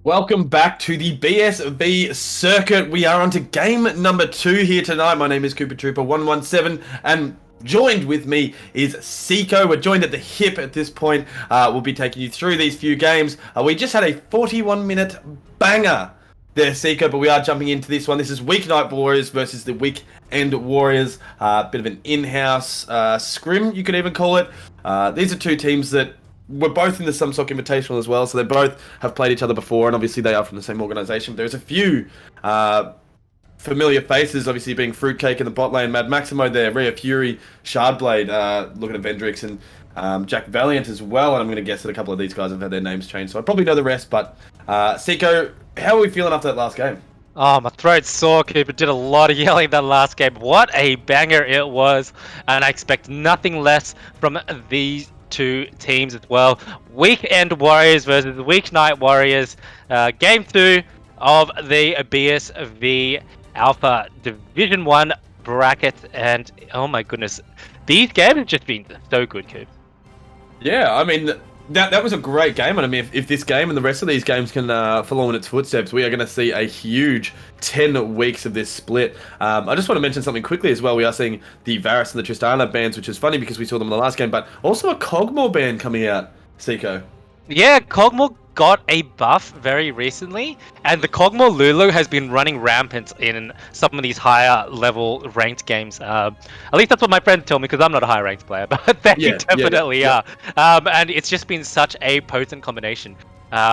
Welcome back to the BSV circuit. We are on to game number 2 here tonight. My name is Cooper Trooper 117 and joined with me is Seiko. We're joined at the hip at this point. We'll be taking you through these few games. We just had a 41-minute banger there, Seiko, but we are jumping into this one. This is Weeknight Warriors versus the Weekend Warriors. Bit of an in-house scrim, you could even call it. These are two teams that we're both in the Sumsock Invitational as well, so they both have played each other before, and obviously they are from the same organisation. There's a few familiar faces, obviously being Fruitcake in the bot lane, Mad Maximo there, Rhea Fury, Shardblade, looking at Vendrix, and Jack Valiant as well, and I'm going to guess that a couple of these guys have had their names changed, so I probably know the rest, but Seiko, how are we feeling after that last game? Oh, my throat's sore, Cooper. Did a lot of yelling that last game. What a banger it was, and I expect nothing less from these two teams as well. Weekend Warriors versus Weeknight Warriors. Game 2 of the BSV Alpha Division 1 bracket, and oh my goodness, these games have just been so good, Coop. Yeah, I mean, that was a great game, and I mean, if this game and the rest of these games can follow in its footsteps, we are going to see a huge 10 weeks of this split. I just want to mention something quickly as well. We are seeing the Varus and the Tristana bans, which is funny because we saw them in the last game, but also a Cogmore ban coming out, Seiko. Yeah, Cogmore got a buff very recently, and the Cogmore Lulu has been running rampant in some of these higher level ranked games. At least that's what my friends tell me, because I'm not a high ranked player, but they definitely are. And it's just been such a potent combination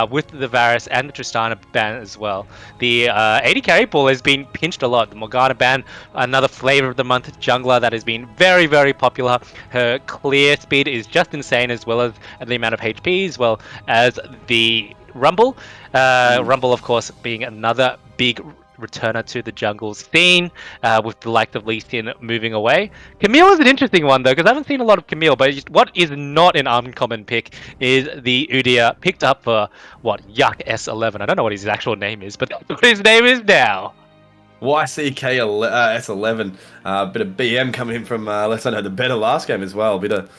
with the Varus and the Tristana ban as well. The AD carry pool has been pinched a lot. The Morgana ban, another flavor of the month jungler that has been very, very popular. Her clear speed is just insane, as well as the amount of HP, as well as the Rumble. Rumble, of course, being another big returner to the jungle scene, with the likes of Lee Sin moving away. Camille is an interesting one though, because I haven't seen a lot of Camille, but what is not an uncommon pick is the Udyr, picked up for what, Yuck S11. I don't know what his actual name is, but that's what his name is now. YCK S11, bit of BM coming in from let's know the better last game as well. Bit of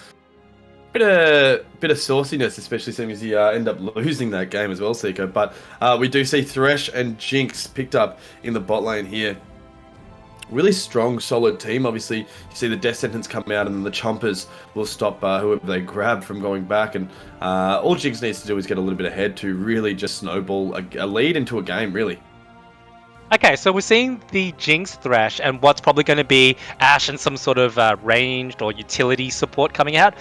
sauciness, especially seeing as you end up losing that game as well, Seiko. But we do see Thresh and Jinx picked up in the bot lane here. Really strong, solid team. Obviously, you see the Death Sentence come out, and then the Chompers will stop whoever they grab from going back. And all Jinx needs to do is get a little bit ahead to really just snowball a lead into a game, really. Okay, so we're seeing the Jinx Thresh and what's probably going to be Ashe and some sort of ranged or utility support coming out.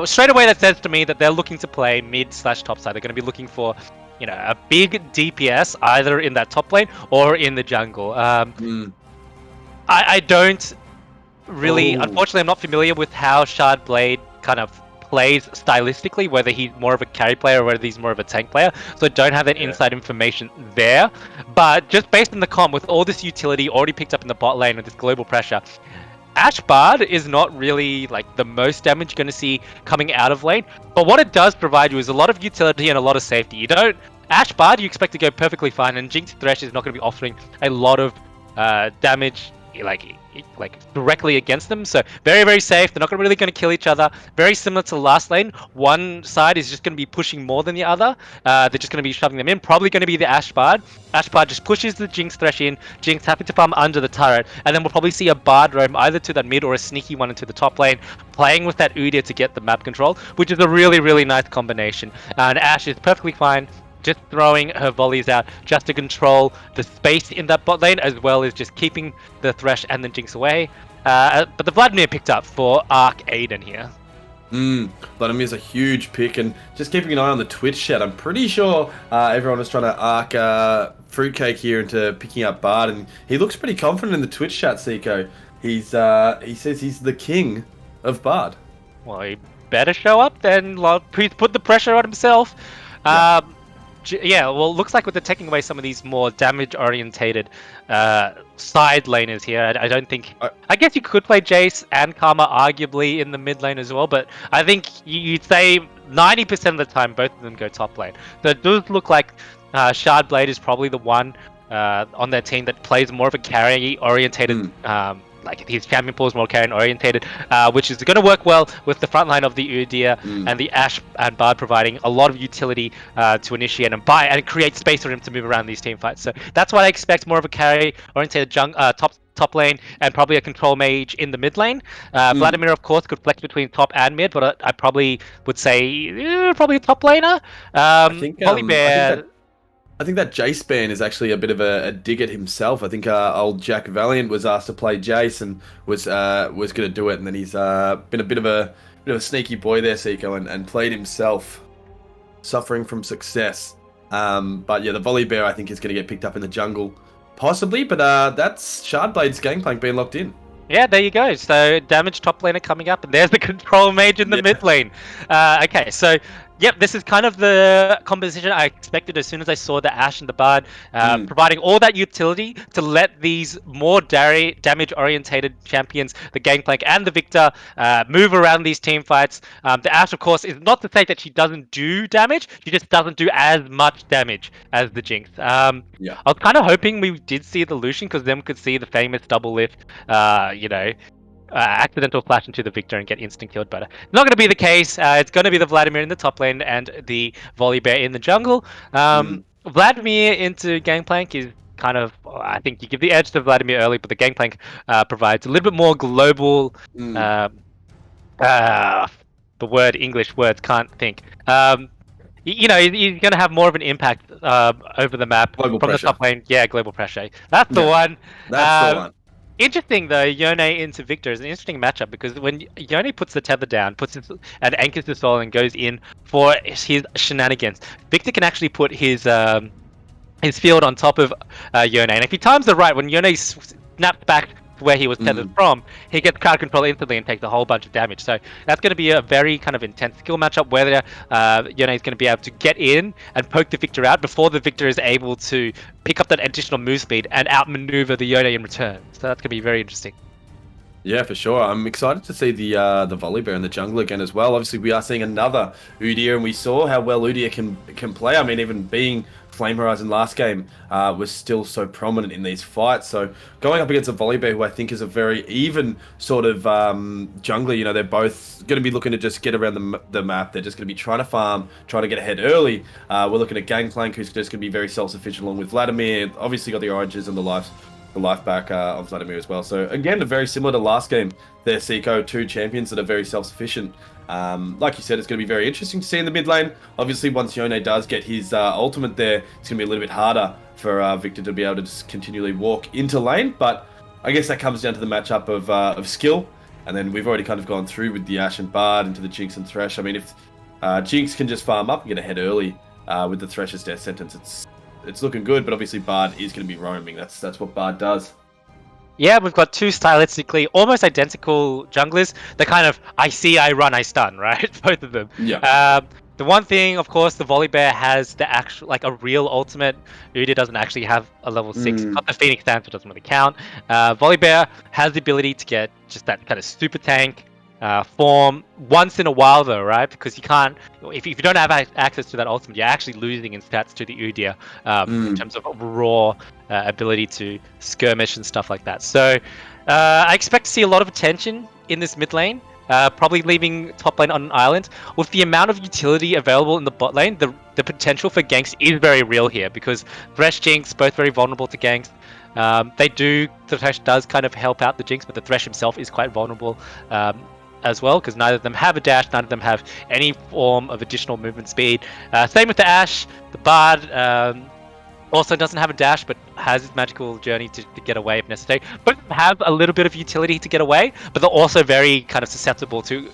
Straight away that says to me that they're looking to play mid/top side. They're going to be looking for, a big DPS either in that top lane or in the jungle. I don't really, unfortunately I'm not familiar with how Shardblade kind of plays stylistically, whether he's more of a carry player or whether he's more of a tank player, so I don't have that inside information there. But just based on the comp, with all this utility already picked up in the bot lane with this global pressure, Ashe Bard is not really like the most damage you're going to see coming out of lane, but what it does provide you is a lot of utility and a lot of safety. You don't Ashe Bard, you expect to go perfectly fine, and Jinx Thresh is not going to be offering a lot of damage like directly against them, so very, very safe. They're not really going to kill each other. Very similar to the last lane. One side is just going to be pushing more than the other. They're just going to be shoving them in. Probably going to be the Ashe Bard. Ashe Bard just pushes the Jinx Thresh in. Jinx happy to farm under the turret, and then we'll probably see a Bard roam either to that mid or a sneaky one into the top lane, playing with that Udyr to get the map control, which is a really, really nice combination. And Ashe is perfectly fine just throwing her volleys out just to control the space in that bot lane, as well as just keeping the Thresh and the Jinx away. But the Vladimir picked up for Arc Aiden here. Vladimir's a huge pick, and just keeping an eye on the Twitch chat, I'm pretty sure everyone was trying to arc Fruitcake here into picking up Bard, and he looks pretty confident in the Twitch chat, Seiko. He says he's the king of Bard. Well, he better show up then. Please put the pressure on himself. Yeah, well, looks like with the taking away some of these more damage-orientated side laners here, I don't think... I guess you could play Jace and Karma arguably in the mid lane as well, but I think you'd say 90% of the time both of them go top lane. So it does look like Shardblade is probably the one on their team that plays more of a carry-orientated like his champion pool is more carry orientated, which is going to work well with the front line of the Udyr and the Ashe and Bard providing a lot of utility to initiate and buy and create space for him to move around these team fights. So that's what I expect, more of a carry orientated top lane and probably a control mage in the mid lane. Vladimir, of course, could flex between top and mid, but I probably would say probably a top laner. I think that Jace ban is actually a bit of a dig at himself. I think old Jack Valiant was asked to play Jace and was going to do it, and then he's been a bit of a sneaky boy there, Seiko, and played himself, suffering from success. But yeah, the Volibear I think is going to get picked up in the jungle. Possibly, but that's Shardblade's Gangplank being locked in. Yeah, there you go. So damage top laner coming up, and there's the control mage in the mid lane. Okay, so yep, this is kind of the composition I expected as soon as I saw the Ashe and the Bard providing all that utility to let these more damage-orientated champions, the Gangplank and the Victor, move around these team fights. The Ashe, of course, is not to say that she doesn't do damage, she just doesn't do as much damage as the Jinx. I was kind of hoping we did see the Lucian, because then we could see the famous double lift, accidental flash into the Victor and get instant killed, but it's not going to be the case. It's going to be the Vladimir in the top lane and the Volibear in the jungle. Vladimir into Gangplank is kind of, I think you give the edge to Vladimir early, but the Gangplank provides a little bit more global, the word, English words, can't think. He's going to have more of an impact over the map global from pressure. the top lane. Yeah, global pressure. That's the one. That's the one. Interesting though, Yone into Victor is an interesting matchup, because when Yone puts the tether down, and anchors the soul and goes in for his shenanigans, Victor can actually put his field on top of Yone, and if he times it right, when Yone snaps back to where he was tethered from, he gets crowd control instantly and takes a whole bunch of damage. So that's going to be a very kind of intense skill matchup, where Yone is going to be able to get in and poke the Victor out before the Victor is able to pick up that additional move speed and outmaneuver the Yone in return. So that's going to be very interesting. Yeah, for sure. I'm excited to see the Volibear in the jungle again as well. Obviously, we are seeing another Udyr, and we saw how well Udyr can play. I mean, even being Flame Horizon last game was still so prominent in these fights. So going up against a Volibear, who I think is a very even sort of jungler, they're both going to be looking to just get around the map. They're just going to be trying to farm, trying to get ahead early. We're looking at Gangplank, who's just going to be very self-sufficient along with Vladimir. Obviously got the oranges and the life back of Vladimir as well. So again, very similar to last game there, Seiko, two champions that are very self-sufficient. Like you said, it's going to be very interesting to see in the mid lane. Obviously, once Yone does get his ultimate there, it's going to be a little bit harder for Victor to be able to just continually walk into lane. But I guess that comes down to the matchup of skill. And then we've already kind of gone through with the Ashe and Bard into the Jinx and Thresh. I mean, if Jinx can just farm up and get ahead early with the Thresh's death sentence, it's looking good. But obviously, Bard is going to be roaming. That's what Bard does. Yeah, we've got two stylistically almost identical junglers. They're kind of, I see, I run, I stun, right? Both of them. Yeah. The one thing, of course, the Volibear has the actual, like a real ultimate. Udyr doesn't actually have a level 6. Got the Phoenix Dance, which doesn't really count. Volibear has the ability to get just that kind of super tank form once in a while, though, right? Because you can't, if you don't have access to that ultimate, you're actually losing in stats to the Udyr in terms of raw ability to skirmish and stuff like that. So I expect to see a lot of attention in this mid lane. Probably leaving top lane on an island. With the amount of utility available in the bot lane, the potential for ganks is very real here, because Thresh, Jinx, both very vulnerable to ganks. The Thresh does kind of help out the Jinx, but the Thresh himself is quite vulnerable as well, because neither of them have a dash, none of them have any form of additional movement speed. Same with the Ashe. The Bard also doesn't have a dash, but has his magical journey to get away if necessary. Both have a little bit of utility to get away, but they're also very kind of susceptible to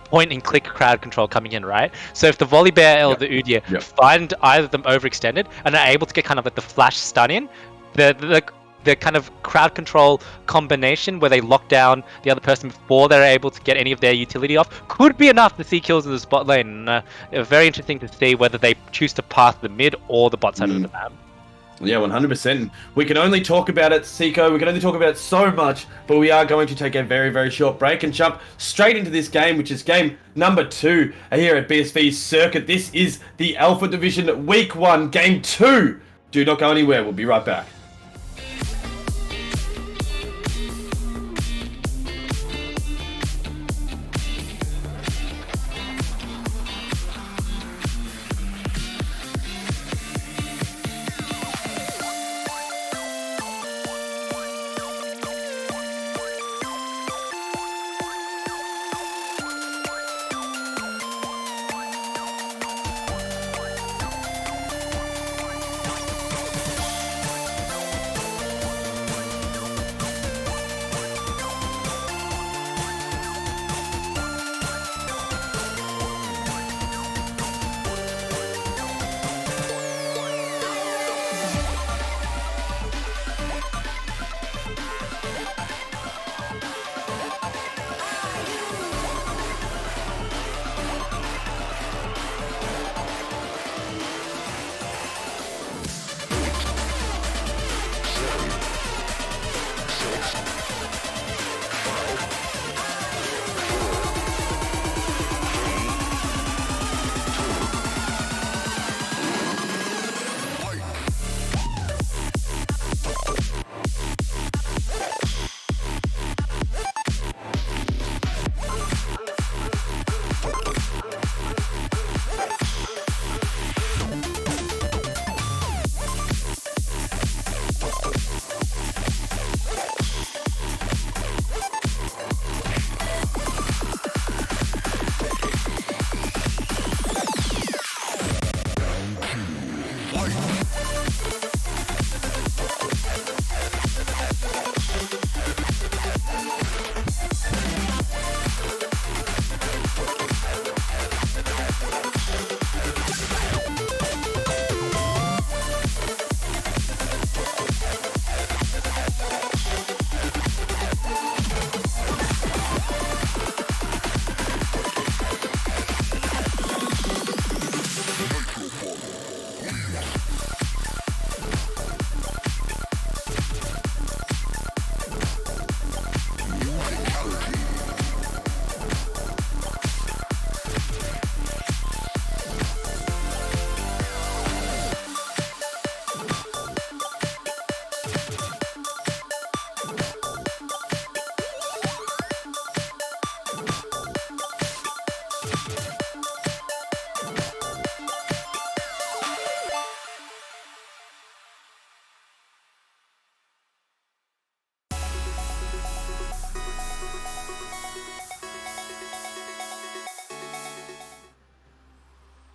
point and click crowd control coming in, right? So if the Volibear or the Udyr find either of them overextended and are able to get kind of like the flash stun in, the kind of crowd control combination where they lock down the other person before they're able to get any of their utility off could be enough to see kills in the spot lane. Very interesting to see whether they choose to pass the mid or the bot side of the map. Yeah, 100%. We can only talk about it, Seiko. We can only talk about it so much, but we are going to take a very, very short break and jump straight into this game, which is game number 2 here at BSV Circuit. This is the Alpha Division Week 1, Game 2. Do not go anywhere. We'll be right back.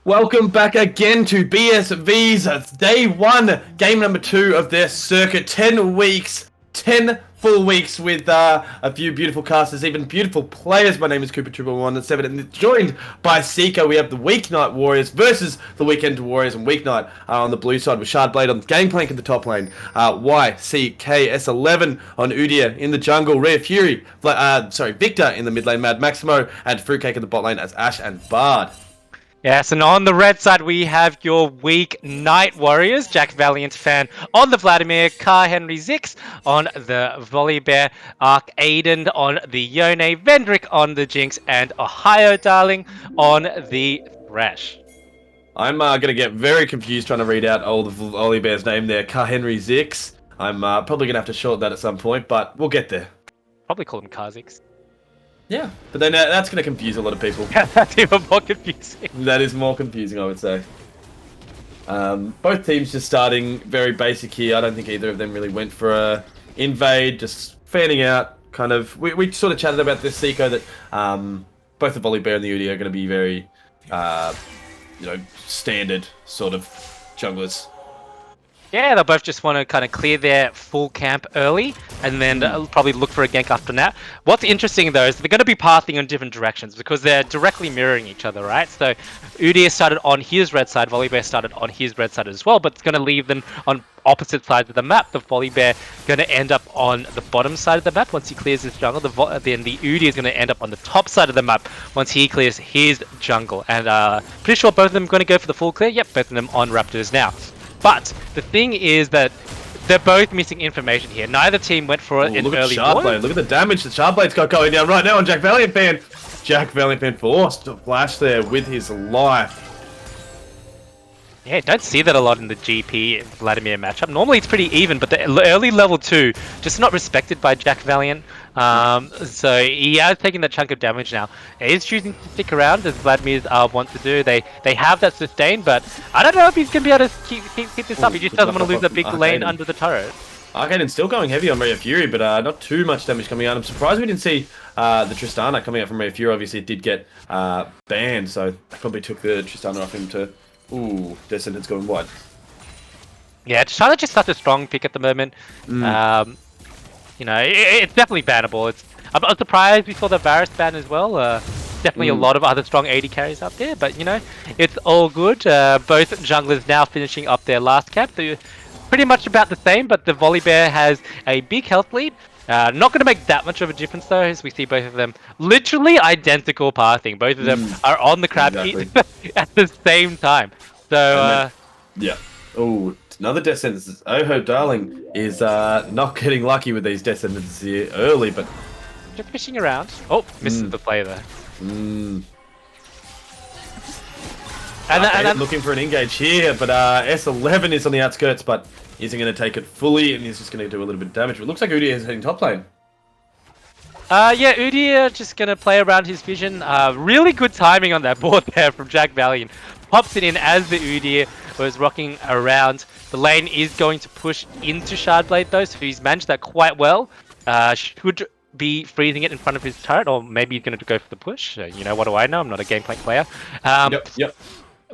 Welcome back again to BSV's day 1, game number 2 of their circuit. 10 weeks, 10 full weeks with a few beautiful casters, even beautiful players. My name is Cooper Trooper 117, and joined by Seiko. We have the Weeknight Warriors versus the Weekend Warriors, and Weeknight on the blue side with Shardblade on the Gangplank in the top lane. YCKS11 on Udia in the jungle, Rare Fury, Victor in the mid lane, Mad Maximo, and Fruitcake in the bot lane as Ashe and Bard. Yes, and on the red side we have your Weeknight Warriors, Jack Valiant fan on the Vladimir, Car Henry Zix on the Volibear, Arc Aiden on the Yone, Vendrick on the Jinx, and Ohio Darling on the Thresh. I'm going to get very confused trying to read out old Volibear's name there, Car Henry Zix. I'm probably going to have to short that at some point, but we'll get there. Probably call him Karzix. Yeah, but then that's going to confuse a lot of people. Yeah, that's even more confusing. That is more confusing, I would say. Both teams just starting very basic here. I don't think either of them really went for a invade, just fanning out. Kind of, we sort of chatted about this, Seiko, that both the Volibear and the Udia are going to be very, standard sort of junglers. Yeah, they'll both just want to kind of clear their full camp early, and then probably look for a gank after that. What's interesting, though, is they're going to be pathing in different directions, because they're directly mirroring each other, right? So, Udia started on his red side, Volibear started on his red side as well, but it's going to leave them on opposite sides of the map. The Volibear going to end up on the bottom side of the map once he clears his jungle. Then the Udia is going to end up on the top side of the map once he clears his jungle. And pretty sure both of them are going to go for the full clear. Yep, both of them on Raptors now. But the thing is that they're both missing information here. Neither team went for it in early Shardblade. Look at the damage that Shardblade's got going down right now on Jack Valiant fan. Jack Valiant fan forced to flash there with his life. Yeah, don't see that a lot in the GP Vladimir matchup. Normally it's pretty even, but the early level 2 just not respected by Jack Valiant. So he has taken that chunk of damage now. He is choosing to stick around as Vladimir want to do. They have that sustain, but I don't know if he's going to be able to keep this up. He just doesn't want to lose that big lane under the turret. Arcaden's still going heavy on Rare Fury, but not too much damage coming out. I'm surprised we didn't see the Tristana coming out from Rare Fury. Obviously it did get banned, so they probably took the Tristana off him to... Ooh, Descendant's going wide. Yeah, Tristana just such a strong pick at the moment. It's definitely bannable. I'm surprised we saw the Varus ban as well. Definitely a lot of other strong AD carries out there, but it's all good. Both junglers now finishing up their last cap. They're pretty much about the same, but the Volibear has a big health lead. Not going to make that much of a difference though, as we see both of them literally identical pathing. Both of them are on the crab heat at the same time. So, yeah. Oh, another Death Sentence. Oh, Darling is not getting lucky with these Death Sentences here early, but... Just fishing around. Oh, misses the play there. And looking for an engage here, but S11 is on the outskirts, but isn't going to take it fully, and he's just going to do a little bit of damage. It looks like Udia is heading top lane. Yeah, Udia just going to play around his vision. Really good timing on that board there from Jack Valiant. Pops it in as the Udia was rocking around. The lane is going to push into Shardblade though, so he's managed that quite well. Should be freezing it in front of his turret, or maybe he's going to go for the push. What do I know? I'm not a Gangplank player. Yep.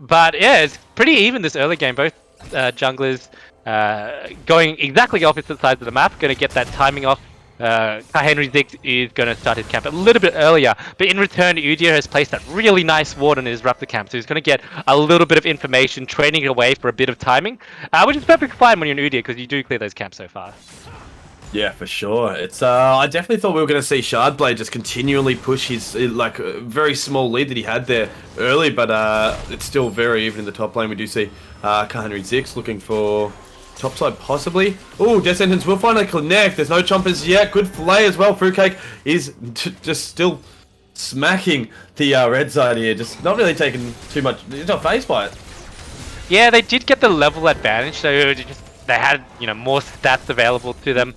But yeah, it's pretty even this early game. Both junglers going exactly opposite sides of the map, going to get that timing off. Henry Ziggs is going to start his camp a little bit earlier, but in return, Udyr has placed that really nice ward on his Raptor camp, so he's going to get a little bit of information, trading it away for a bit of timing, which is perfectly fine when you're an Udyr, because you do clear those camps so far. Yeah, for sure. It's I definitely thought we were going to see Shardblade just continually push his like very small lead that he had there early, but it's still very even in the top lane. We do see Henry Ziggs looking for top side possibly. Oh, Death Sentence will finally connect. There's no chompers yet. Good fillet as well. Fruitcake is just still smacking the red side here. Just not really taking too much. He's not phased by it. Yeah, they did get the level advantage, so they had more stats available to them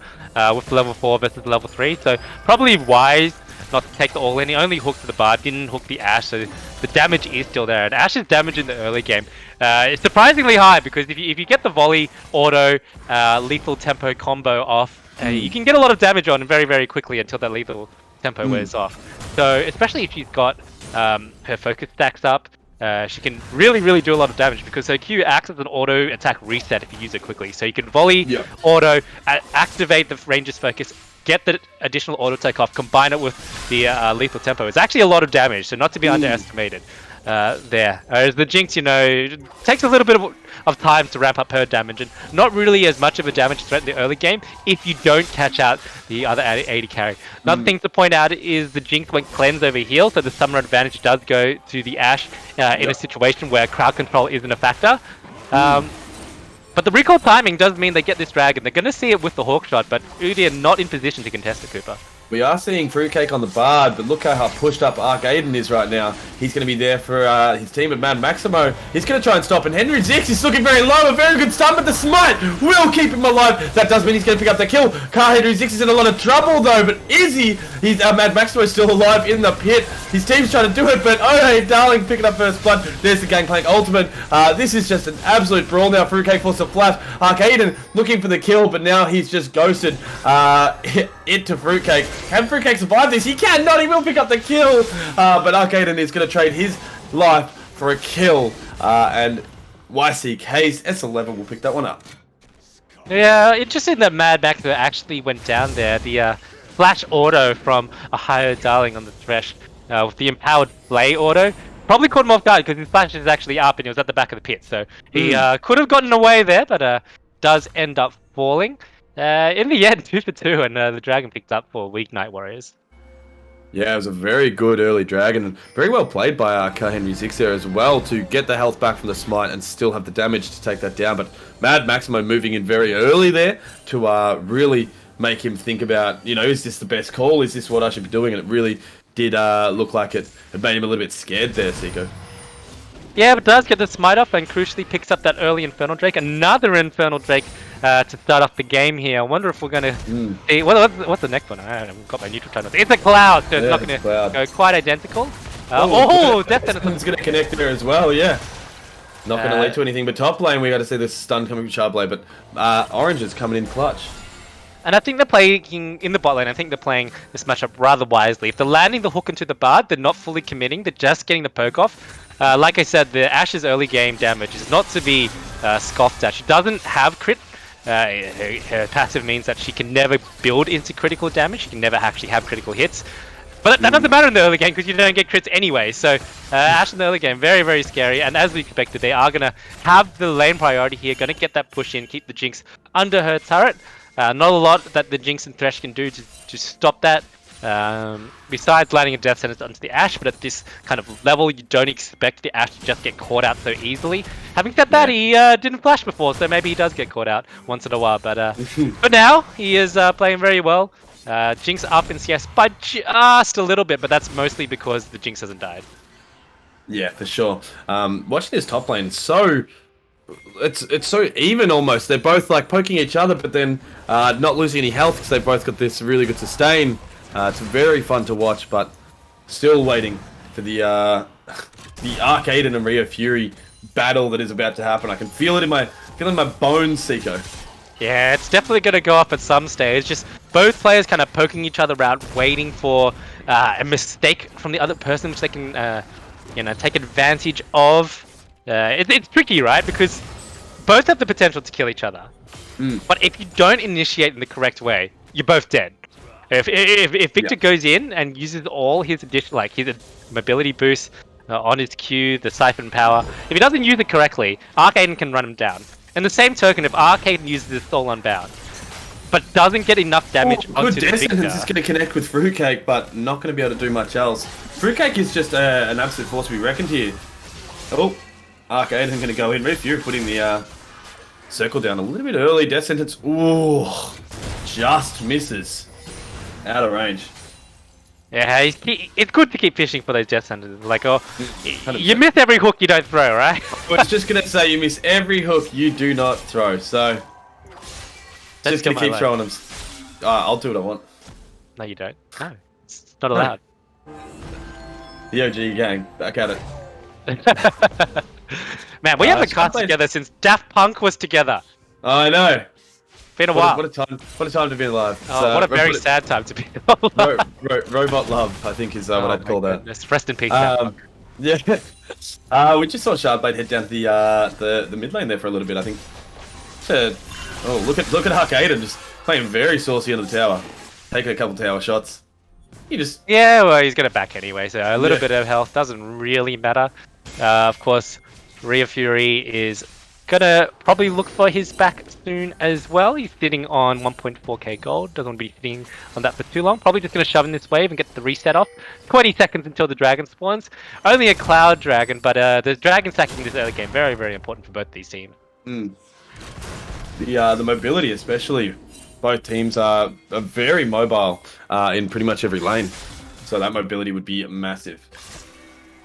with level 4 versus level 3. So probably wise not to take the all in. He only hooked the Bard, didn't hook the Ashe, so the damage is still there. And Ashe's damage in the early game is surprisingly high, because if you get the volley auto lethal tempo combo off, you can get a lot of damage on very, very quickly until that lethal tempo wears off. So especially if she's got her focus stacks up, she can really do a lot of damage, because her Q acts as an auto attack reset if you use it quickly. So you can volley, auto, activate the ranger's focus, get the additional auto take off, combine it with the lethal tempo. It's actually a lot of damage, so not to be underestimated there. Whereas the Jinx, takes a little bit of time to ramp up her damage, and not really as much of a damage threat in the early game if you don't catch out the other AD carry. Another thing to point out is the Jinx went cleanse over heal, so the summoner advantage does go to the Ashe in a situation where crowd control isn't a factor. But the recall timing does mean they get this dragon. They're going to see it with the Hawk Shot, but Udyr not in position to contest it, Cooper. We are seeing Fruitcake on the Bard, but look how pushed up Arcaden is right now. He's going to be there for his team at Mad Maximo. He's going to try and stop, and Henry Ziggs is looking very low. A very good stun, but the smite will keep him alive. That does mean he's going to pick up the kill. Henry Ziggs is in a lot of trouble, though, but is he? He's Mad Maximo is still alive in the pit. His team's trying to do it, but oh, hey, Darling picking up first blood. There's the Gangplank ultimate. This is just an absolute brawl now. Fruitcake forced a flash. Arcaden looking for the kill, but now he's just ghosted it to Fruitcake. Can Fruitcake survive this? He cannot. He will pick up the kill. But Arcaden is going to trade his life for a kill. And YCK's S11 will pick that one up. Yeah, interesting that Mad Maximo actually went down there. The flash auto from a higher Darling on the Thresh with the empowered play auto probably caught him off guard, because his flash is actually up and he was at the back of the pit. So he could have gotten away there, but does end up falling. In the end, 2 for 2, and the dragon picked up for Weeknight Warriors. Yeah, it was a very good early dragon, and very well played by Henry Ziggs there as well to get the health back from the smite and still have the damage to take that down. But Mad Maximo moving in very early there to really make him think about, is this the best call? Is this what I should be doing? And it really did look like it made him a little bit scared there, Seiko. Yeah, but does get the smite off and crucially picks up that early Infernal Drake. Another Infernal Drake to start off the game here. I wonder if we're going to see... What's the next one? I haven't got my neutral channels. It's a Cloud, so it's not going to go quite identical. Death Sentence is going to connect there as well, yeah. Not going to lead to anything but top lane. We got to see this stun coming from Shardblade, but Orange is coming in clutch. And I think they're playing in the bot lane. I think they're playing this matchup rather wisely. If they're landing the hook into the Bard, they're not fully committing. They're just getting the poke off. Like I said, the Ashe's early game damage is not to be scoffed at. She doesn't have crit. Her passive means that she can never build into critical damage. She can never actually have critical hits. But that doesn't matter in the early game, because you don't get crits anyway. So Ashe in the early game, very, very scary. And as we expected, they are going to have the lane priority here. Going to get that push in, keep the Jinx under her turret. Not a lot that the Jinx and Thresh can do to stop that. Besides landing a Death Sentence onto the Ashe, but at this kind of level, you don't expect the Ashe to just get caught out so easily. Having said that, he didn't flash before, so maybe he does get caught out once in a while. But for now, he is playing very well. Jinx up in CS by just a little bit, but that's mostly because the Jinx hasn't died. Yeah, for sure. Watching this top lane, it's so even almost. They're both like poking each other, but then not losing any health because they've both got this really good sustain. It's very fun to watch, but still waiting for the Arcaden and Rio Fury battle that is about to happen. I can feel it in my bones, Seiko. Yeah, it's definitely going to go up at some stage. Just both players kind of poking each other out, waiting for a mistake from the other person, which they can take advantage of. It's tricky, right? Because both have the potential to kill each other. But if you don't initiate in the correct way, you're both dead. If Victor goes in and uses all his additional, like his mobility boost on his Q, the siphon power, if he doesn't use it correctly, Arcaden can run him down. And the same token, if Arcaden uses his Soul Unbound, but doesn't get enough damage onto the Victor. Good is going to connect with Fruitcake, but not going to be able to do much else. Fruitcake is just an absolute force to be reckoned here. Oh, Arcaden going to go in. Red Fury putting the circle down a little bit early. Death Sentence, ooh, just misses. Out of range. Yeah, it's good to keep fishing for those death sentences. Like, oh, 100%. You miss every hook you don't throw, right? I was just gonna say you miss every hook you do not throw. So just gonna keep throwing them. I'll do what I want. No, you don't. No, it's not allowed. The OG gang, back at it. Man, we haven't cast together since Daft Punk was together. I know. Been a while. What a time to be alive. Oh, what a very sad time to be alive. Robot love, I think is what I'd call that. Rest in peace. Yeah. We just saw Shardblade head down to the mid lane there for a little bit. I think. Oh, look at Arcaden just playing very saucy on the tower, taking a couple tower shots. He just. Yeah, well, he's gonna back anyway, so a little bit of health doesn't really matter. Of course, Rhea Fury is gonna probably look for his back soon as well. He's sitting on 1.4k gold. Doesn't want to be sitting on that for too long. Probably just gonna shove in this wave and get the reset off. 20 seconds until the dragon spawns. Only a cloud dragon, but the dragon stacking in this early game very, very important for both these teams. The mobility, especially. Both teams are very mobile in pretty much every lane, so that mobility would be massive.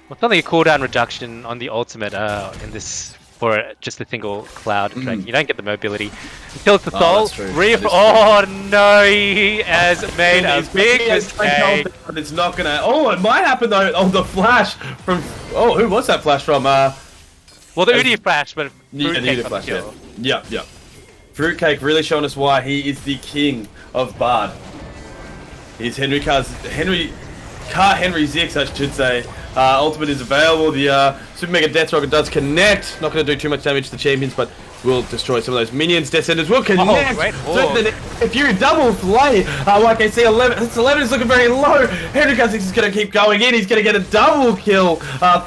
Well, it's only a cooldown reduction on the ultimate in this. For just a single cloud dragon. You don't get the mobility. Until it's the soul. Oh no, he has made a big mistake. But it's not gonna. Oh, it might happen though. Oh, the flash from. Oh, who was that flash from? Well, the Udyr flash, but Udyr flash. Yeah. Fruitcake really showing us why he is the king of Bard. He's Henry Zix, I should say. Ultimate is available. The Super Mega Death Rocket does connect. Not going to do too much damage to the champions, but will destroy some of those minions. Descenders will connect. So if you're double play, like I see, 11 is looking very low. Henry Zix is going to keep going in. He's going to get a double kill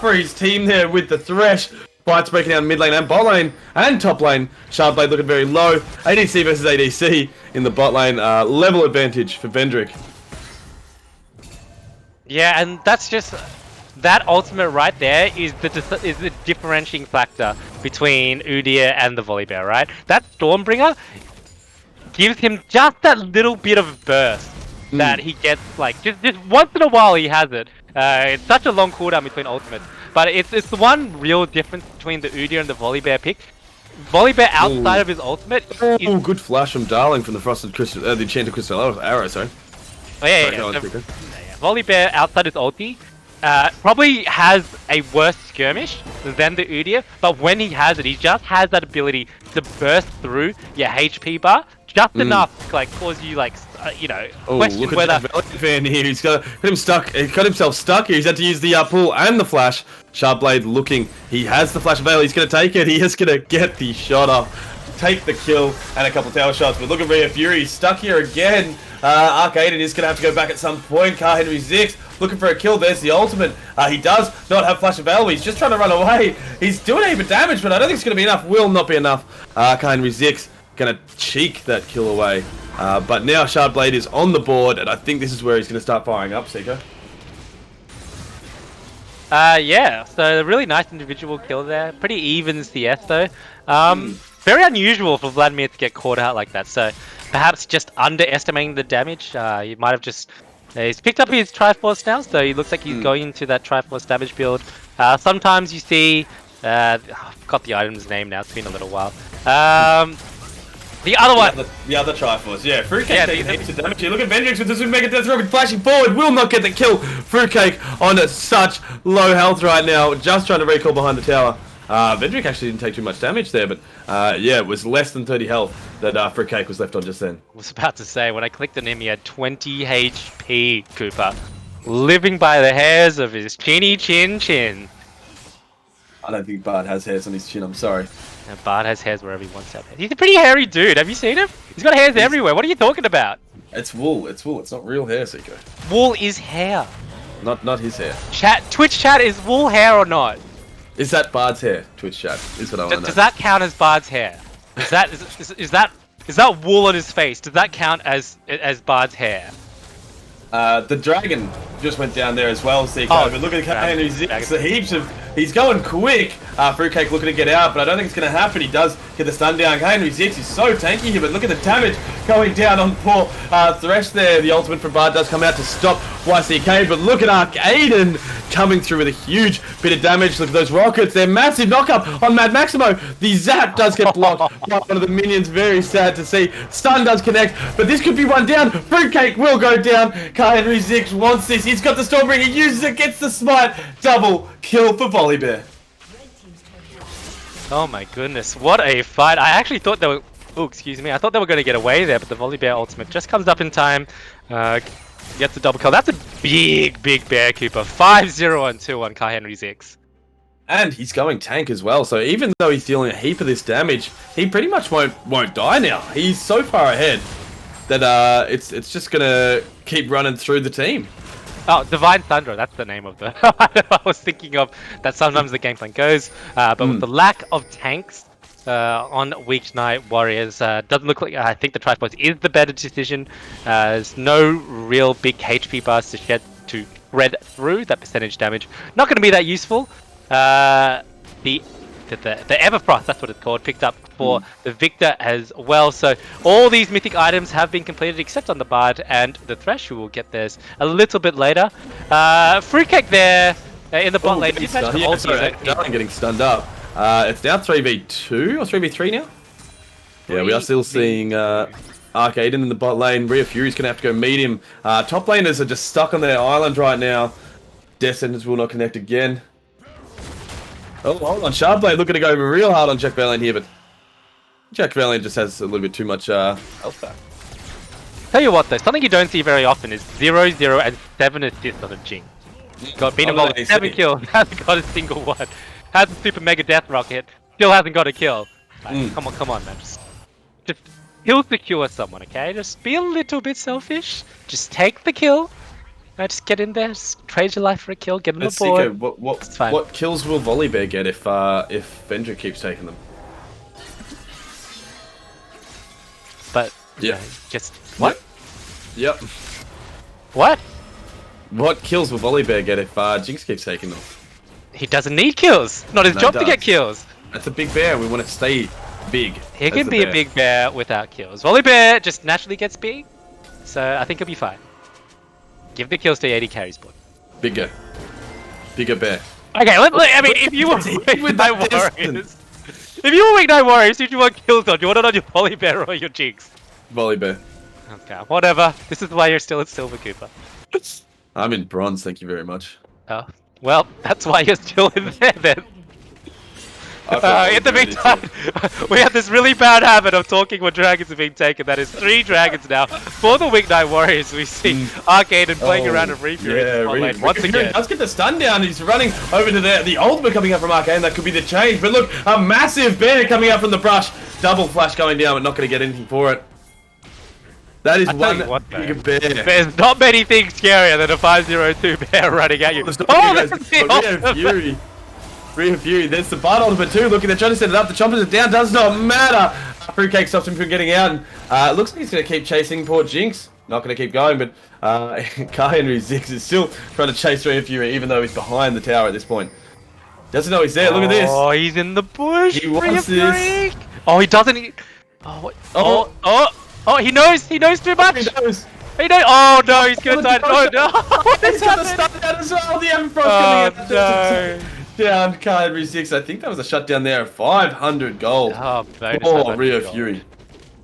for his team there with the Thresh. Fights breaking down mid lane and bot lane and top lane. Shardblade looking very low. ADC versus ADC in the bot lane. Level advantage for Vendrick. Yeah, and that's just that ultimate right there is the differentiating factor between Udyr and the Volibear, right? That Stormbringer gives him just that little bit of burst that he gets, like just once in a while he has it. It's such a long cooldown between ultimates, but it's the one real difference between the Udyr and the Volibear pick. Volibear outside of his ultimate. Oh, good flash from Darling from the Frosted Crystal, the Enchanted Crystal Arrow. Sorry. Oh yeah. Volibear outside his ulti probably has a worse skirmish than the Udyr, but when he has it, he just has that ability to burst through your HP bar just enough to like cause you like question whether. Fan here, he's got him stuck. He got himself stuck here. He's had to use the pull and the flash. Shardblade looking. He has the flash available. He's going to take it. He is going to get the shot off, take the kill, and a couple of tower shots. But look at Rhea Fury. He's stuck here again. Arcaden is going to have to go back at some point. Henry Zix looking for a kill. There's the ultimate. He does not have flash available. He's just trying to run away. He's doing a heap of damage, but I don't think it's going to be enough. Will not be enough. Henry Zix going to cheek that kill away. But now Shardblade is on the board, and I think this is where he's going to start firing up, Seiko. Yeah, so a really nice individual kill there. Pretty even CS though. Very unusual for Vladimir to get caught out like that, so perhaps just underestimating the damage. He might have just... he's picked up his Triforce now, so he looks like he's going into that Triforce damage build. Sometimes you see... I forgot the item's name now, it's been a little while. The other one! The other Triforce, yeah. Fruitcake taking heaps of damage here. Look at Vendrix with this Mega Death Rocket flashing forward. Will not get the kill. Fruitcake on such low health right now. Just trying to recall behind the tower. Vendrick actually didn't take too much damage there, but yeah, it was less than 30 health that Fruitcake was left on just then. I was about to say, when I clicked on him, he had 20 HP, Cooper. Living by the hairs of his chinny chin chin. I don't think Bard has hairs on his chin. I'm sorry. And Bard has hairs wherever he wants to have hairs. He's a pretty hairy dude. Have you seen him? He's got hairs everywhere. What are you talking about? It's wool. It's wool. It's not real hair, Seiko. Wool is hair. Not his hair. Twitch chat, is wool hair or not? Is that Bard's hair? Twitch chat. Is what I want to know. Does that count as Bard's hair? Is that wool on his face? Does that count as Bard's hair? The dragon just went down there as well, Seiko. Oh, but look at the heaps of. He's going quick. Fruitcake looking to get out, but I don't think it's going to happen. He does get the stun down. Henry Zix is so tanky here, but look at the damage going down on poor Thresh there. The ultimate from Bard does come out to stop YCK, but look at Arcaden coming through with a huge bit of damage. Look at those rockets. They're massive knock-up on Mad Maximo. The zap does get blocked by one of the minions. Very sad to see. Stun does connect, but this could be one down. Fruitcake will go down. Henry Zix wants this. He's got the Stormbringer. He uses it, gets the smite. Double kill for Volibear. Oh my goodness, what a fight. I actually thought they were... Oh, excuse me. I thought they were going to get away there, but the Volibear ultimate just comes up in time. Gets a double kill. That's a big Bear Cooper. 5-0 on 2 on Kai Henry Zix. And he's going tank as well, so even though he's dealing a heap of this damage, he pretty much won't die now. He's so far ahead that it's just going to keep running through the team. Oh, Divine Thunder, that's the name of the... I was thinking of that sometimes the game plan goes, but with the lack of tanks on Weeknight Warriors, doesn't look like... I think the Triforce is the better decision. There's no real big HP bars to shred through that percentage damage. Not going to be that useful. The Everfrost, that's what it's called, picked up for the Victor as well. So all these mythic items have been completed except on the Bard and the Thresh, who will get theirs a little bit later. Fruitcake there in the bot lane. Darling getting stunned up. It's now 3v2 or 3v3 now? Yeah, we are still seeing Arcaden in the bot lane. Rhea Fury's going to have to go meet him. Top laners are just stuck on their island right now. Descendants will not connect again. Oh, hold on. Shardblade looking to go real hard on Jack Valiant here, but Jack Valiant just has a little bit too much health back. Tell you what though, something you don't see very often is 0, 0, and 7 assists on a Jinx. Got beat involved with 7 kills, hasn't got a single one. Has a super mega death rocket, still hasn't got a kill. Like, come on man, just kill secure someone, okay? Just be a little bit selfish, just take the kill. Just get in there, just trade your life for a kill, get on the board. Seiko, what kills will Volibear get if Vendra keeps taking them? But yeah, just what? Yep. What? What kills will Volibear get if Jinx keeps taking them? He doesn't need kills. Not his job to get kills. That's a big bear. We want to stay big. He can be a big bear without kills. Volibear just naturally gets big, so I think he'll be fine. Give the kills to 80 carries, board. Bigger bear. Okay, I mean, if you were Weeknight Warriors, who do you want kills on? Do you want it on your Volibear or your Jinx? Volibear. Okay, whatever. This is why you're still at Silver Cooper. I'm in bronze, thank you very much. Oh, well, that's why you're still in there then. In the meantime, we have this really bad habit of talking when dragons are being taken. That is 3 dragons now. For the Weeknight Warriors, we see Arcaden playing around a Refury once again. He does get the stun down. He's running over to the ultimate coming up from Arcaden. That could be the change. But look, a massive bear coming out from the brush. Double flash going down, but not going to get anything for it. That is one big bear. There's not many things scarier than a 502 bear running at you. Oh, that's the Fury. Rhea Fury, there's the Bard ultimate too. Look, they're trying to set it up. The choppers are down. Does not matter. Fruitcake stops him from getting out. And, looks like he's going to keep chasing poor Jinx. Not going to keep going, but Kai Henry Zix is still trying to chase Rhea Fury, even though he's behind the tower at this point. Doesn't know he's there. Look at this. Oh, he's in the bush. He wants this. Oh, he doesn't. Oh, he knows. He knows too much. He knows. He knows. Oh no, he's going to die. Oh no. He's got the stun down as well. The Everfrost coming out. No. Down Kai Henry Zix. I think that was a shutdown there. 500 gold. Oh, Rhea Fury.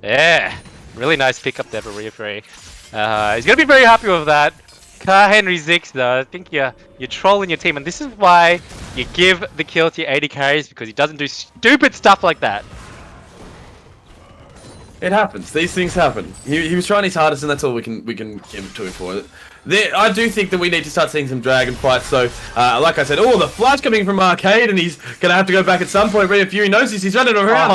Yeah. Really nice pickup there for Rhea Fury. He's going to be very happy with that. Kai Henry Zix, though, I think you're trolling your team. And this is why you give the kill to your 80 carries, because he doesn't do stupid stuff like that. It happens. These things happen. He was trying his hardest, and that's all we can give it to him for it. I do think that we need to start seeing some dragon fights. So, like I said, the flash coming from Arcade, and he's gonna have to go back at some point. Rhea Fury knows this. He's running around.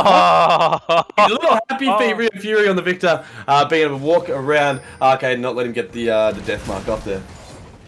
He's a little happy feet. Rhea Fury on the Victor, being able to walk around Arcade and not let him get the death mark off there.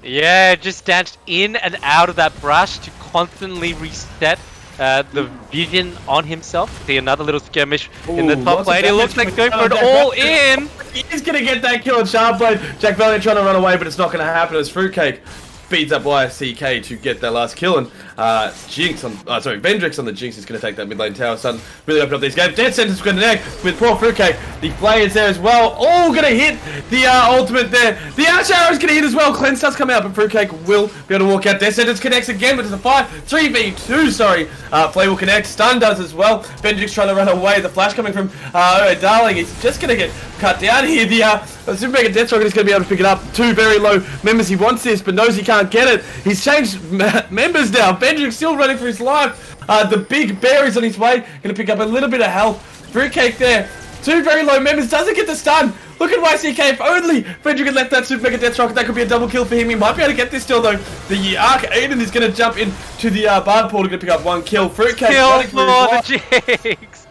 Yeah, just danced in and out of that brush to constantly reset the vision on himself. See another little skirmish in the top lane. It looks like going for it all in. He's gonna get that kill on Sharpblade. Jack Valiant trying to run away, but it's not gonna happen as Fruitcake speeds up YCK to get that last kill, and Vendrix on the Jinx is going to take that mid lane tower. Sudden really open up these games. Dead Sentence going to connect with poor Fruitcake. The players there as well. All going to hit the ultimate there. The Ash Arrow is going to hit as well. Cleanse does come out, but Fruitcake will be able to walk out. Dead Sentence connects again, but it's a 3v2, sorry. Flay will connect. Stun does as well. Vendrix trying to run away. The flash coming from Darling. He's just going to get cut down here. The Super Mega Death Rocket is going to be able to pick it up. Two very low members. He wants this, but knows he can't get it. He's changed members now. Vendrick still running for his life. The big bear is on his way. Going to pick up a little bit of health. Fruitcake there. Two very low members. Doesn't get the stun. Look at YCK. If only Vendrick had left that Super Mega Death Rocket, that could be a double kill for him. He might be able to get this still, though. The Arc Aiden is going to jump into the Bard Portal to pick up one kill. Fruitcake running for his life. Jinx.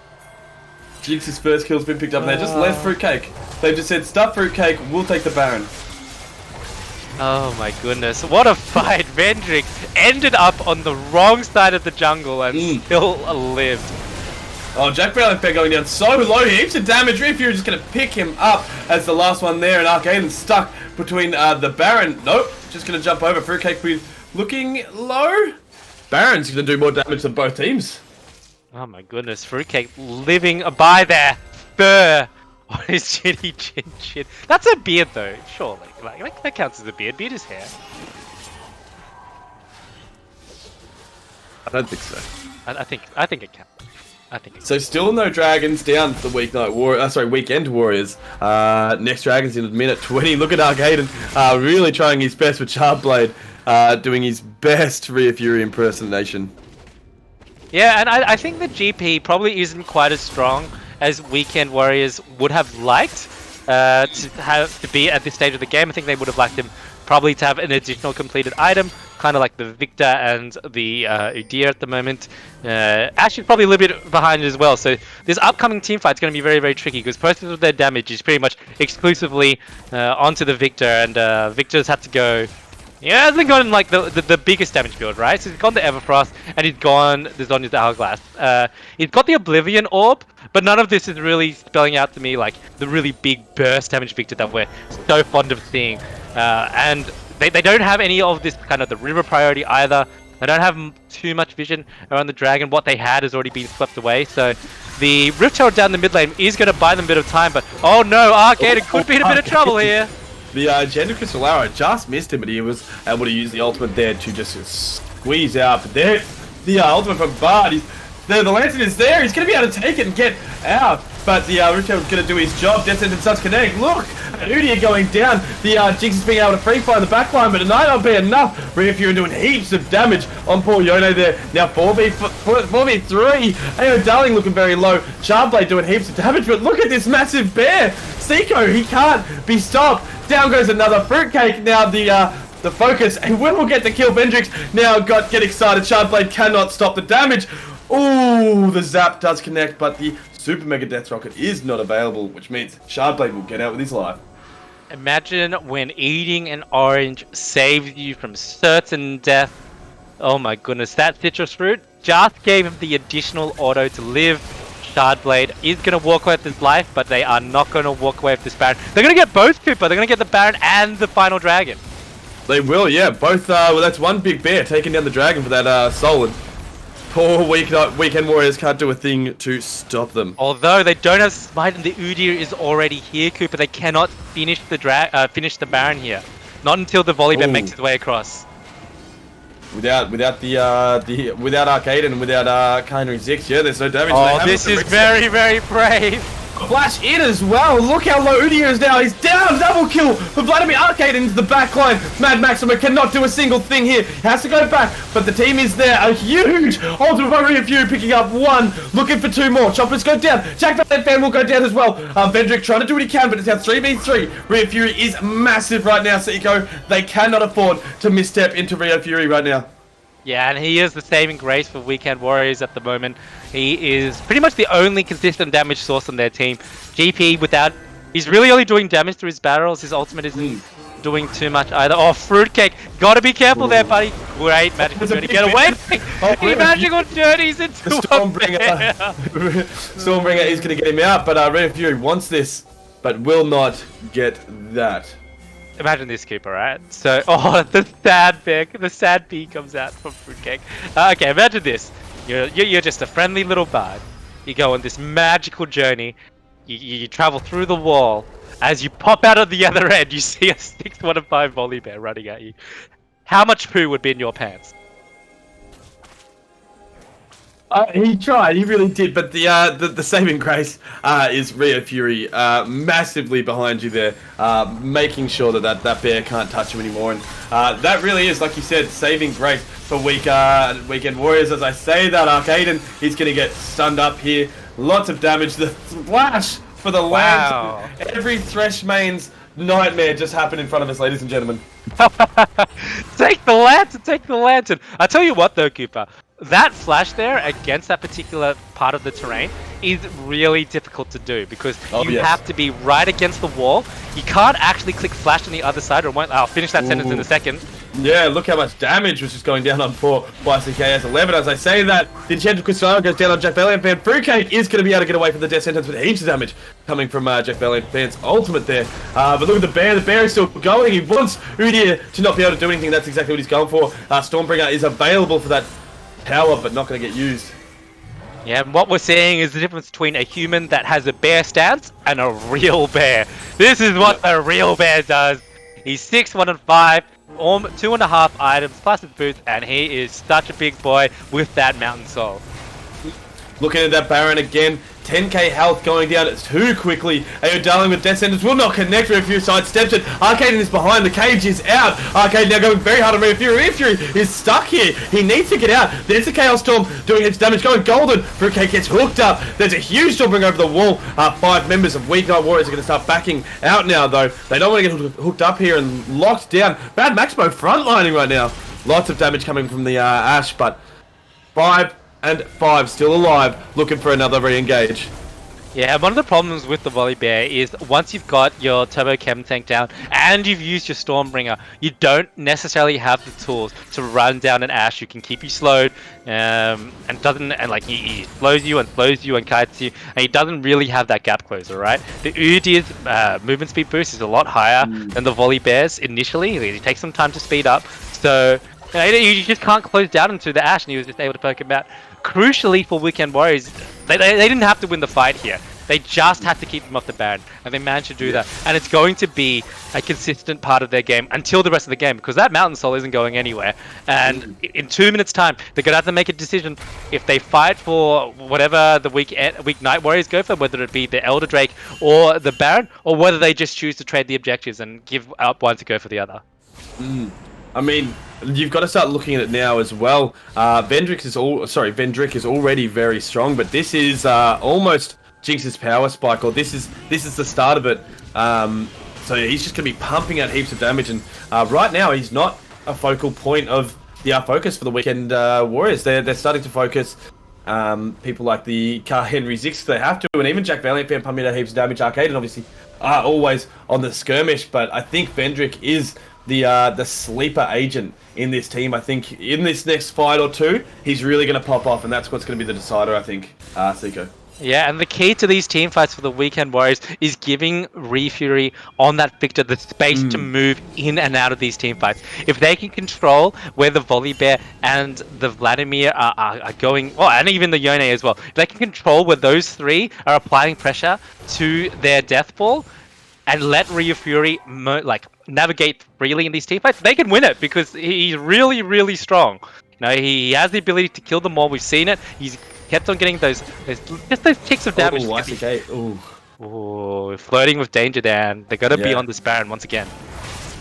Jinx's first kill's been picked up, and they just left Fruitcake. They've just said, stuff Fruitcake, we'll take the Baron. Oh my goodness, what a fight. Vendrick ended up on the wrong side of the jungle and still lived. Oh, Jack Valiant going down so low, heaps of damage. Rhea Fury just going to pick him up as the last one there, and Arcaden stuck between the Baron. Nope, just going to jump over. Fruitcake looking low. Baron's going to do more damage than both teams. Oh my goodness, Fruitcake living by their fur on his chinny chin. That's a beard though, surely. Like that counts as a beard. Beard is hair. I don't think so. I think it counts. So still no dragons down for the Weekend Warriors. Next dragons in minute 20. Look at Arcaden really trying his best with Sharpblade, doing his best Rhea Fury impersonation. Yeah, and I think the GP probably isn't quite as strong as Weekend Warriors would have liked to be at this stage of the game. I think they would have liked him probably to have an additional completed item, kind of like the Victor and the Udyr at the moment. Ash is probably a little bit behind as well, so this upcoming team fight is going to be very, very tricky because most of their damage is pretty much exclusively onto the Victor, and Victor's had to go. He hasn't gone like the biggest damage build, right? So he's gone the Everfrost, and he's gone the Zhonya's Hourglass. He's got the Oblivion Orb, but none of this is really spelling out to me like the really big burst damage Victor that we're so fond of seeing. And they don't have any of this kind of the river priority either. They don't have too much vision around the dragon. What they had has already been swept away. So the Rift Herald down the mid lane is going to buy them a bit of time, but oh no, Arcade could be in a bit of trouble here. The Gender Crystal Arrow just missed him, but he was able to use the ultimate there to just squeeze out. But there, the ultimate from Bard, the Lantern is there, he's going to be able to take it and get out. But the Richard is going to do his job. Death Sentence starts connecting. Look at Udyr going down. The Jinx is being able to free fire the backline, but it might not be enough. Rhea Fury doing heaps of damage on poor Yone there. Now 4v3. Ayo Darling looking very low. Sharpblade doing heaps of damage, but look at this massive bear. Seiko, he can't be stopped. Down goes another Fruitcake. Now the focus, and will get the kill. Vendrix now get excited. Sharpblade cannot stop the damage. Ooh, the zap does connect, but the Super Mega Death Rocket is not available, which means Shardblade will get out with his life. Imagine when eating an orange saves you from certain death. Oh my goodness, that citrus fruit just gave him the additional auto to live. Shardblade is going to walk away with his life, but they are not going to walk away with this Baron. They're going to get both Cooper. They're going to get the Baron and the final dragon. They will, yeah. Both, well, that's one big bear taking down the dragon for that soul. Poor Weekend Warriors can't do a thing to stop them. Although they don't have Smite and the Udyr is already here, Cooper, they cannot finish the Baron here. Not until the Volibear makes its way across. Without Arcade and without Kinder and Zix, yeah, there's no damage. Oh, this is very, very brave. Flash in as well. Look how low Udi is now. He's down. Double kill for Vladimir Arcade into the back line. Mad Maxima cannot do a single thing here. Has to go back, but the team is there. A huge ultimate by Review picking up one. Looking for two more. Choppers go down. Jack Fan will go down as well. Vendrick trying to do what he can, but it's now 3v3. Rio Fury is massive right now, Seiko. They cannot afford to misstep into Rio Fury right now. Yeah, and he is the saving grace for Weekend Warriors at the moment. He is pretty much the only consistent damage source on their team. GP he's really only doing damage through his barrels. His ultimate isn't doing too much either. Oh, Fruitcake! Gotta be careful there, buddy. Great magical journey. Get away! He magical journeys into the Stormbringer. Stormbringer is gonna get him out, but Rio Fury wants this, but will not get that. Imagine this, Cooper, right? So, the sad bee comes out from Fruitcake. Okay, imagine this. You're just a friendly little bard. You go on this magical journey. You travel through the wall. As you pop out of the other end, you see a 6-1-5 volley bear running at you. How much poo would be in your pants? He tried, he really did, but the saving grace is Rio Fury massively behind you there, making sure that bear can't touch him anymore, and that really is, like you said, saving grace for Weekend Warriors. As I say that, Arcaden, he's going to get stunned up here, lots of damage, the flash for the lantern. Every Thresh main's nightmare just happened in front of us, ladies and gentlemen. Take the lantern! I tell you what though, Cooper, that flash there against that particular part of the terrain is really difficult to do because you have to be right against the wall. You can't actually click flash on the other side, or I'll finish that sentence in a second. Yeah, look how much damage was just going down on poor YCKS 11. As I say that, the Enchanted Cristiano goes down on Jack Valiant Fan. Fruitcake is going to be able to get away from the death sentence with heaps of damage coming from Jack Valiant Fan's ultimate there. But look at the bear. The bear is still going. He wants Udir to not be able to do anything. That's exactly what he's going for. Stormbringer is available for that power, but not going to get used. Yeah, and what we're seeing is the difference between a human that has a bear stance and a real bear. This is what the real bear does. He's 6-1-5, 2.5 items plus his boots, and he is such a big boy with that mountain soul. Looking at that Baron again, 10k health going down too quickly. Ayo Darling with Death Sentence will not connect with a few side steps it. Arcade is behind, the cage is out. Arcade now going very hard on Rio Fury. Rio Fury is stuck here. He needs to get out. There's the Chaos Storm doing its damage, going golden. Fruitcake gets hooked up. There's a huge storm over the wall. 5 members of Weeknight Warriors are going to start backing out now though. They don't want to get hooked up here and locked down. Bad Maximo frontlining right now. Lots of damage coming from the Ash, but 5 and 5 still alive, looking for another re-engage. Yeah, one of the problems with the Volley Bear is once you've got your Turbo Chem tank down and you've used your Stormbringer, you don't necessarily have the tools to run down an Ash who can keep you slowed, and he slows you and kites you, and he doesn't really have that gap closer, right? The Udir's movement speed boost is a lot higher than the Volley Bear's initially. It takes some time to speed up, so you just can't close down into the Ash, and he was just able to poke him out. Crucially for Weekend Warriors, they didn't have to win the fight here. They just had to keep them off the Baron, and they managed to do that. And it's going to be a consistent part of their game until the rest of the game, because that Mountain Soul isn't going anywhere. And in 2 minutes' time, they're going to have to make a decision if they fight for whatever the Weeknight Warriors go for, whether it be the Elder Drake or the Baron, or whether they just choose to trade the objectives and give up one to go for the other. I mean, you've got to start looking at it now as well. Vendrick is already very strong, but this is almost Jinx's power spike, or this is the start of it. So he's just going to be pumping out heaps of damage, and right now he's not a focal point of the focus for the Weekend Warriors. They're starting to focus people like the Car Henry Zix, they have to, and even Jack Valiant Fan pumping out heaps of damage. Arcade and obviously are always on the skirmish, but I think Vendrick is the sleeper agent in this team. I think in this next fight or two, he's really going to pop off, and that's what's going to be the decider, I think, Seiko. Yeah, and the key to these team fights for the Weekend Warriors is giving Fury on that Victor the space to move in and out of these team fights. If they can control where the Volley Bear and the Vladimir are going, and even the Yone as well, if they can control where those three are applying pressure to their death ball, and let Fury navigate freely in these team fights, they can win it because he's really, really strong. You know, he has the ability to kill them all. We've seen it. He's kept on getting those ticks of damage. YCK. Ooh. Ooh, flirting with danger there, and they're gonna be Yeah. on this Baron once again.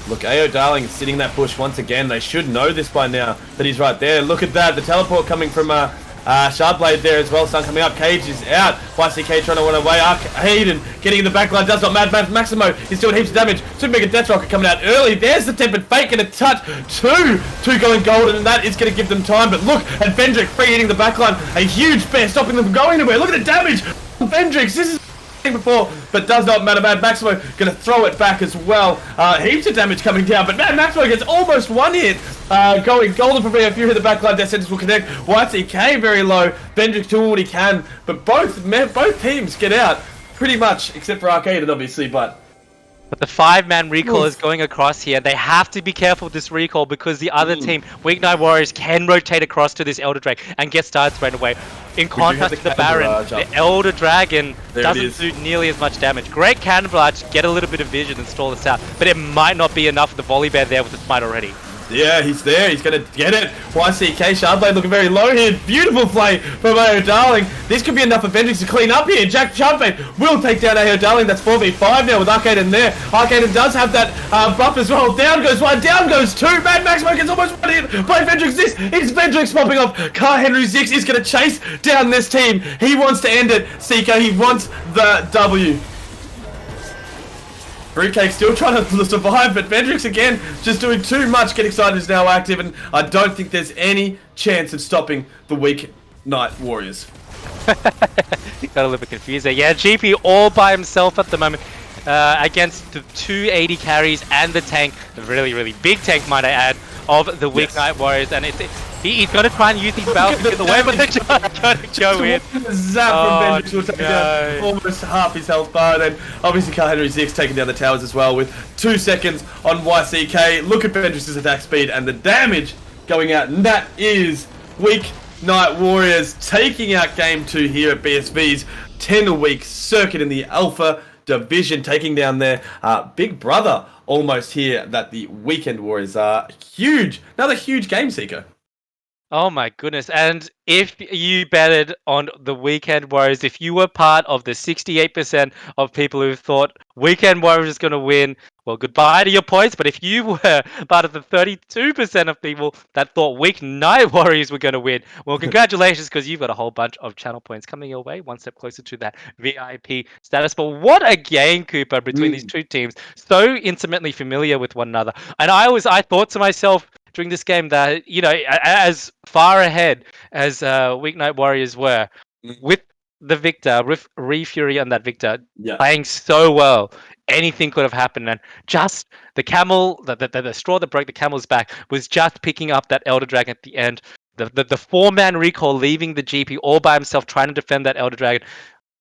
Look, AO Darling sitting in that bush once again. They should know this by now, that he's right there. Look at that. The teleport coming from Shardblade there as well. Sun coming up. Cage is out. YCK trying to run away. Hayden getting in the backline. Does not mad. Maximo is doing heaps of damage. Super Mega Death Rocket coming out early. There's the Tempered Fake and a touch. Two going golden, and that is going to give them time. But look at Vendrick free hitting the backline. A huge bear stopping them from going anywhere. Look at the damage. Vendrick, this is before, but does not matter. Mad Maximo going to throw it back as well. Heaps of damage coming down, but Mad Maximo gets almost one hit. Going golden for me. If you hit the backline, Death Sentence will connect. YTK very low. Vendrick's doing what he can, but both teams get out pretty much, except for Arcade, obviously. But the 5-man recall is going across here. They have to be careful with this recall because the other team, Weeknight Warriors, can rotate across to this Elder Drake and get started straight away. In contrast to the Baron, the Elder Dragon doesn't do nearly as much damage. Great Cannon Barrage, get a little bit of vision and stall this out, but it might not be enough for the Volley Bear there with the smite already. Yeah, he's there. He's going to get it. YCK Shardblade looking very low here. Beautiful play from AO Darling. This could be enough for Vendrick to clean up here. Jack Shardblade will take down AO Darling. That's 4v5 now with Arcade in there. Arcade does have that buff as well. Down goes one, down goes two. Mad Maximo gets almost one hit by Vendrick's this. It's Vendrick's popping off. Car Henry 6 is going to chase down this team. He wants to end it. Seeker, he wants the W. Fruitcake still trying to survive, but Vendrick's again just doing too much. Get Excited is now active, and I don't think there's any chance of stopping the Weeknight Warriors. Got a little bit confused there. Yeah, GP all by himself at the moment against the 280 carries and the tank, the really big tank, might I add, of the Weeknight Warriors, and he's going to try and use his balance to get away, but they're going to go in. Zap from Vendrick will take down almost half his health bar, and then obviously Carl Henry 6 taking down the towers as well with 2 seconds on YCK. Look at Vendrick's attack speed and the damage going out, and that is Weeknight Warriors taking out Game 2 here at BSV's 10-a-week circuit in the Alpha Division, taking down their big brother almost here, that the Weekend Warriors are huge. Another huge game, Seeker. Oh my goodness. And if you betted on the Weekend Warriors, if you were part of the 68% of people who thought Weekend Warriors is going to win, well, goodbye to your points. But if you were part of the 32% of people that thought Weeknight Warriors were going to win, well, congratulations, because you've got a whole bunch of channel points coming your way, one step closer to that VIP status. But what a game, Cooper, between these two teams, so intimately familiar with one another. And I thought to myself during this game that, you know, as far ahead as Weeknight Warriors were, with the Victor, with Fury and that Victor playing so well, anything could have happened. And just the camel, the straw that broke the camel's back was just picking up that Elder Dragon at the end. The 4-man recall leaving the GP all by himself trying to defend that Elder Dragon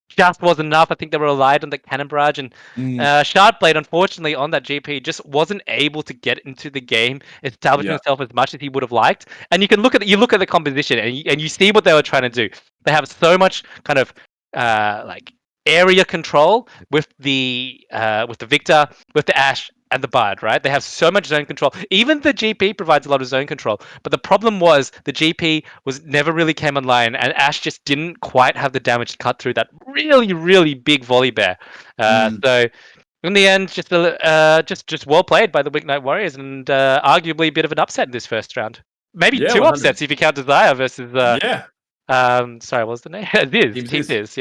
just wasn't enough. I think they relied on the Cannon Barrage, and Shardblade, unfortunately, on that GP just wasn't able to get into the game, establish himself as much as he would have liked. And you can look at the composition, and you see what they were trying to do. They have so much kind of like area control with the Victor, with the Ashe, and the Bard, right? They have so much zone control. Even the GP provides a lot of zone control. But the problem was the GP never really came online, and Ashe just didn't quite have the damage to cut through that really big volley bear. So in the end, just well played by the Weeknight Warriors, and arguably a bit of an upset in this first round. Maybe 2 100. Upsets if you count Desire versus sorry, what was the name? This.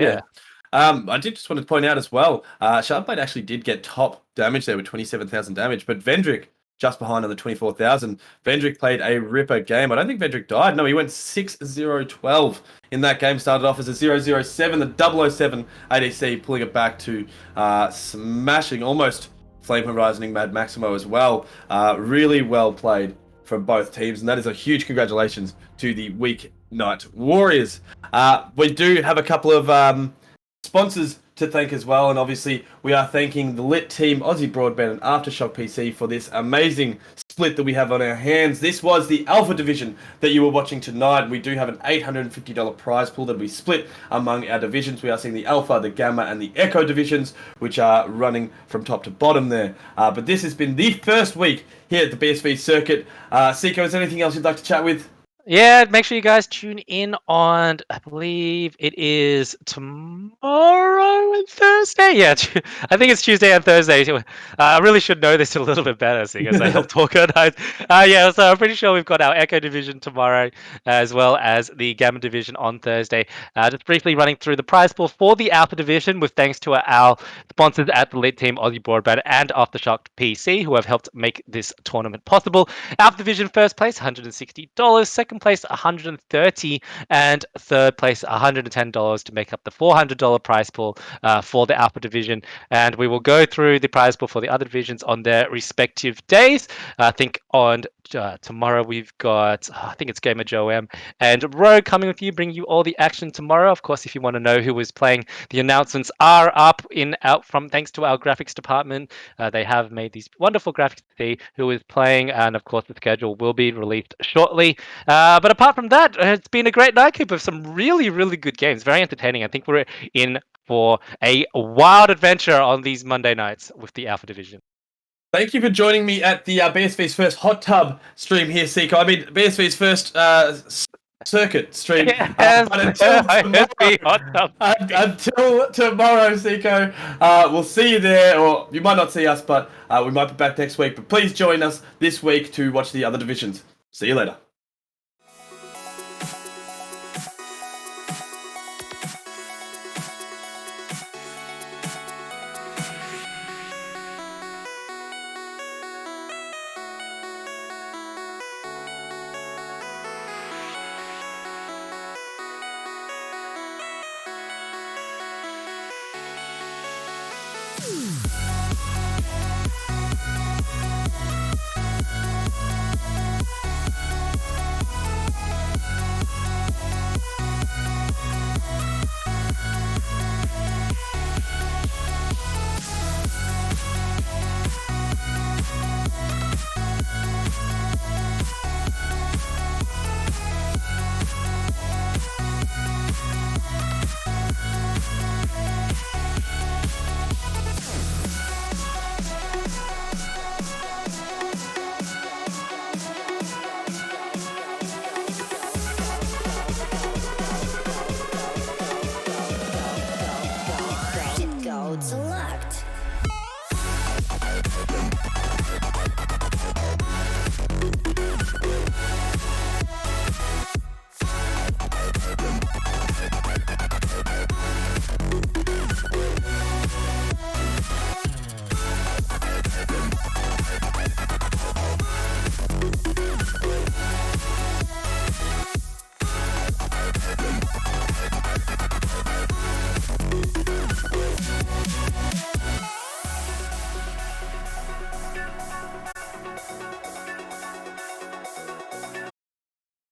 I did just want to point out as well, Shardblade actually did get top damage there with 27,000 damage, but Vendrick just behind on the 24,000. Vendrick played a ripper game. I don't think Vendrick died. No, he went 6-0-12 in that game. Started off as a 0-0-7, the 007 ADC pulling it back to smashing, almost flame horizoning Mad Maximo as well. Really well played from both teams, and that is a huge congratulations to the Weeknight Warriors. We do have a couple of sponsors to thank as well, and obviously we are thanking the Lit Team, Aussie Broadband and Aftershock PC for this amazing split that we have on our hands. This was the Alpha Division that you were watching tonight. We do have an $850 prize pool that we split among our divisions. We are seeing the Alpha, the Gamma and the Echo divisions, which are running from top to bottom there. But this has been the first week here at the BSV circuit. Seiko, is there anything else you'd like to chat with? Yeah, make sure you guys tune in on, I believe it is tomorrow and Thursday. Yeah. I think it's Tuesday and Thursday. I really should know this a little bit better, seeing as I helped organize. Yeah, so I'm pretty sure we've got our Echo division tomorrow, as well as the Gamma division on Thursday. Just briefly running through the prize pool for the Alpha division, with thanks to our sponsors at the Lead Team, Aussie Broadband, and Aftershock PC, who have helped make this tournament possible. Alpha division first place, $160. Second place, $130, and third place, $110 to make up the $400 prize pool for the Alpha division. And we will go through the prize pool for the other divisions on their respective days. I think on tomorrow we've got, I think it's Gamer Joe M and Rogue coming with you, bringing you all the action tomorrow. Of course, if you want to know who is playing, the announcements are up out from thanks to our graphics department. They have made these wonderful graphics to see who is playing, and of course the schedule will be released shortly. But apart from that, it's been a great night, Coop, of some really, really good games. Very entertaining. I think we're in for a wild adventure on these Monday nights with the Alpha Division. Thank you for joining me at the BSV's first hot tub stream here, Seiko. I mean, BSV's first circuit stream. Yes, but until tomorrow, until tomorrow, Seiko, we'll see you there, or you might not see us, but we might be back next week. But please join us this week to watch the other divisions. See you later. Go select.